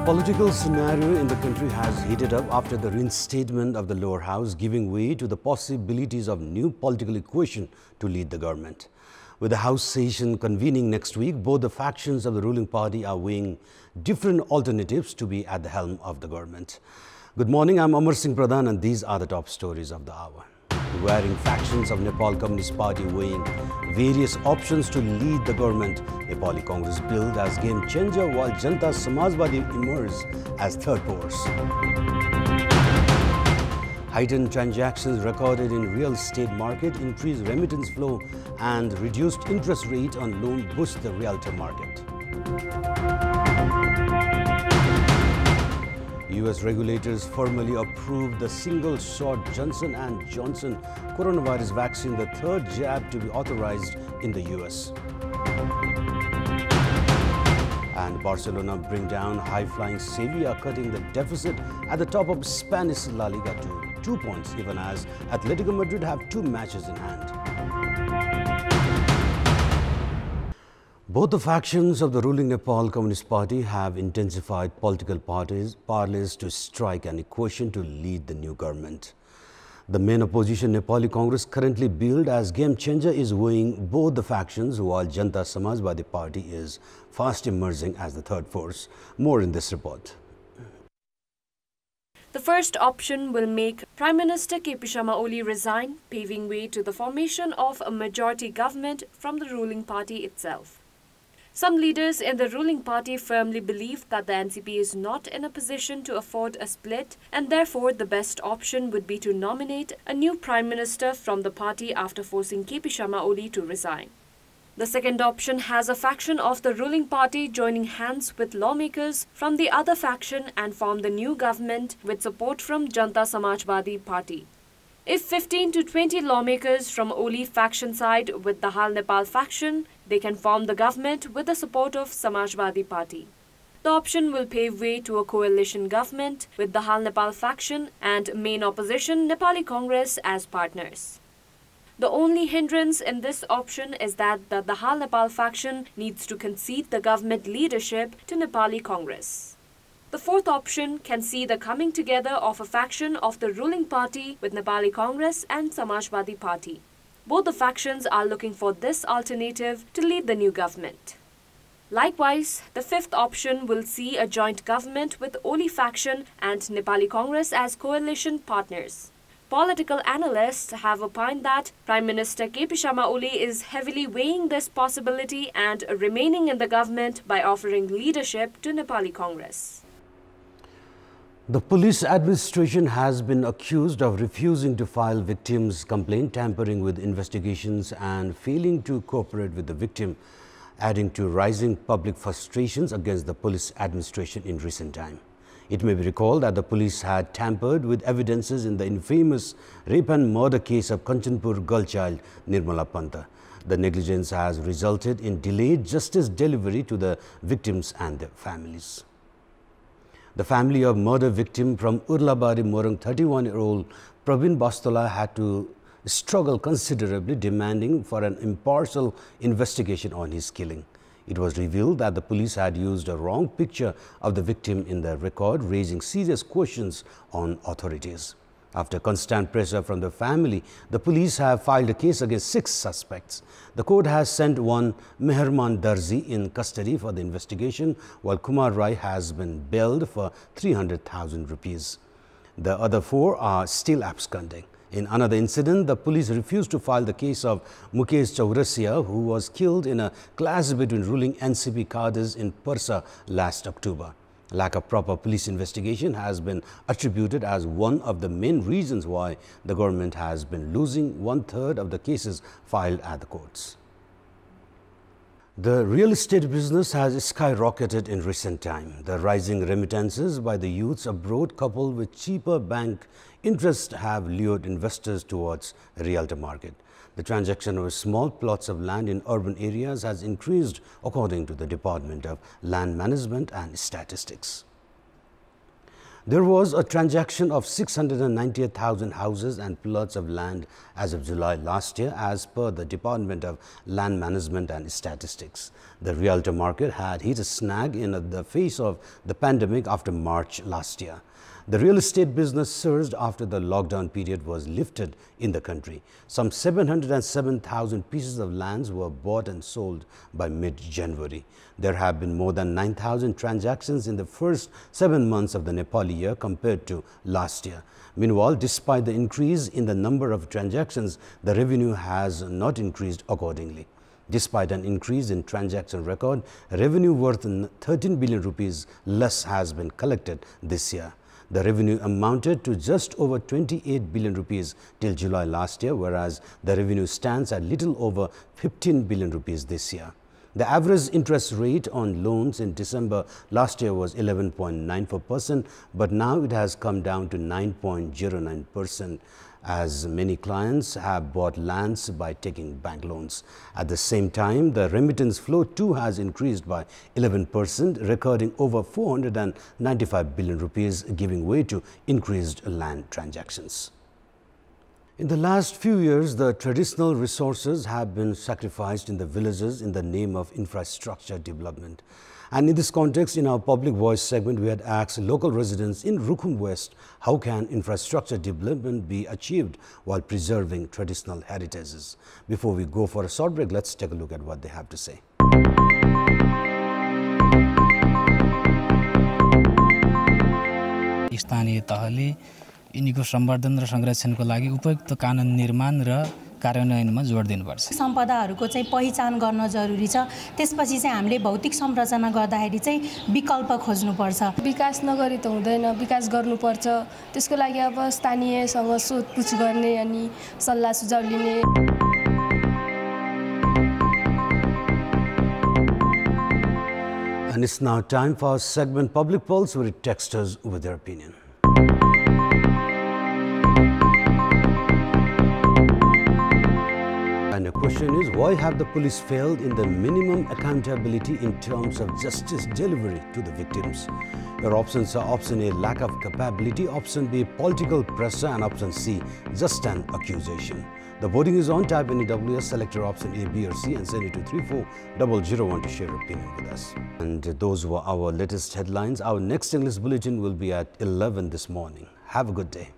Political scenario in the country has heated up after the reinstatement of the lower house, giving way to the possibilities of new political equation to lead the government. With the House session convening next week, both the factions of the ruling party are weighing different alternatives to be at the helm of the government. Good morning, I'm Amar Singh Pradhan and these are the top stories of the hour. Varying factions of Nepal Communist Party weighing various options to lead the government. Nepali Congress billed as game changer while Janta Samajwadi emerged as third force. Heightened transactions recorded in real estate market, increased remittance flow and reduced interest rate on loan boost the realtor market. US regulators formally approved the single-shot Johnson & Johnson coronavirus vaccine, the third jab to be authorized in the US. And Barcelona bring down high-flying Sevilla, cutting the deficit at the top of Spanish La Liga to 2 points, even as Atletico Madrid have 2 matches in hand. Both the factions of the ruling Nepal Communist Party have intensified political parleys to strike an equation to lead the new government. The main opposition, Nepali Congress, currently billed as game changer, is weighing both the factions, while Janta Samajwadi Party is fast emerging as the third force. More in this report. The first option will make Prime Minister KP Sharma Oli resign, paving way to the formation of a majority government from the ruling party itself. Some leaders in the ruling party firmly believe that the NCP is not in a position to afford a split, and therefore the best option would be to nominate a new Prime Minister from the party after forcing KP Sharma Oli to resign. The second option has a faction of the ruling party joining hands with lawmakers from the other faction and form the new government with support from Janta Samajwadi Party. If 15 to 20 lawmakers from Oli faction side with the Hal Nepal faction, they can form the government with the support of Samajwadi Party. The option will pave way to a coalition government with the Hal Nepal faction and main opposition Nepali Congress as partners. The only hindrance in this option is that the Hal Nepal faction needs to concede the government leadership to Nepali Congress. The fourth option can see the coming together of a faction of the ruling party with Nepali Congress and Samajwadi Party. Both the factions are looking for this alternative to lead the new government. Likewise, the fifth option will see a joint government with Oli faction and Nepali Congress as coalition partners. Political analysts have opined that Prime Minister KP Sharma Oli is heavily weighing this possibility and remaining in the government by offering leadership to Nepali Congress. The police administration has been accused of refusing to file victims' complaint, tampering with investigations and failing to cooperate with the victim, adding to rising public frustrations against the police administration in recent time. It may be recalled that the police had tampered with evidences in the infamous rape and murder case of Kantipur girl child Nirmala Panta. The negligence has resulted in delayed justice delivery to the victims and their families. The family of murder victim from Urlabari Morang, 31-year-old Praveen Bastola, had to struggle considerably, demanding for an impartial investigation on his killing. It was revealed that the police had used a wrong picture of the victim in the record, raising serious questions on authorities. After constant pressure from the family, the police have filed a case against 6 suspects. The court has sent one Meherman Darzi in custody for the investigation, while Kumar Rai has been bailed for 300,000 rupees. The other 4 are still absconding. In another incident, the police refused to file the case of Mukesh Chaurasia, who was killed in a clash between ruling NCP cadres in Parsa last October. Lack of proper police investigation has been attributed as one of the main reasons why the government has been losing 1/3 of the cases filed at the courts. The real estate business has skyrocketed in recent time. The rising remittances by the youths abroad, coupled with cheaper bank interest, have lured investors towards the realtor market. The transaction of small plots of land in urban areas has increased, according to the Department of Land Management and Statistics. There was a transaction of 698,000 houses and plots of land as of July last year, as per the Department of Land Management and Statistics. The realtor market had hit a snag in the face of the pandemic after March last year. The real estate business surged after the lockdown period was lifted in the country. Some 707,000 pieces of lands were bought and sold by mid-January. There have been more than 9,000 transactions in the first 7 months of the Nepali year compared to last year. Meanwhile, despite the increase in the number of transactions, the revenue has not increased accordingly. Despite an increase in transaction record, revenue worth 13 billion rupees less has been collected this year. The revenue amounted to just over 28 billion rupees till July last year, whereas the revenue stands at little over 15 billion rupees this year. The average interest rate on loans in December last year was 11.94%, but now it has come down to 9.09%. as many clients have bought lands by taking bank loans. At the same time, the remittance flow too has increased by 11%, recording over 495 billion rupees, giving way to increased land transactions. In the last few years, the traditional resources have been sacrificed in the villages in the name of infrastructure development. And in this context, in our Public Voice segment, we had asked local residents in Rukum West, how can infrastructure development be achieved while preserving traditional heritages? Before we go for a short break, let's take a look at what they have to say. स्थानीय तहले यिनीको संवर्धन र संरक्षणको लागि उपयुक्त कानुन निर्माण र कार्यान्वयनमा जोड दिनुपर्छ। सम्पदाहरूको चाहिँ पहिचान गर्न जरुरी छ। त्यसपछि चाहिँ हामीले भौतिक संरचना गर्दाखेरि चाहिँ विकल्प खोज्नुपर्छ। विकास नगरी त हुँदैन, विकास गर्नुपर्छ। त्यसको लागि अब स्थानीयसँग सोधपुछ गर्ने अनि सल्लाह सुझाव लिने। And it's now time for our segment Public Pulse, where it texts us with their opinion. And the question is, why have the police failed in the minimum accountability in terms of justice delivery to the victims? Your options are option A, lack of capability, option B, political pressure, and option C, just an accusation. The voting is on. Type any WS, select your option A, B or C and send it to 34001 to share your opinion with us. And those were our latest headlines. Our next English bulletin will be at 11 this morning. Have a good day.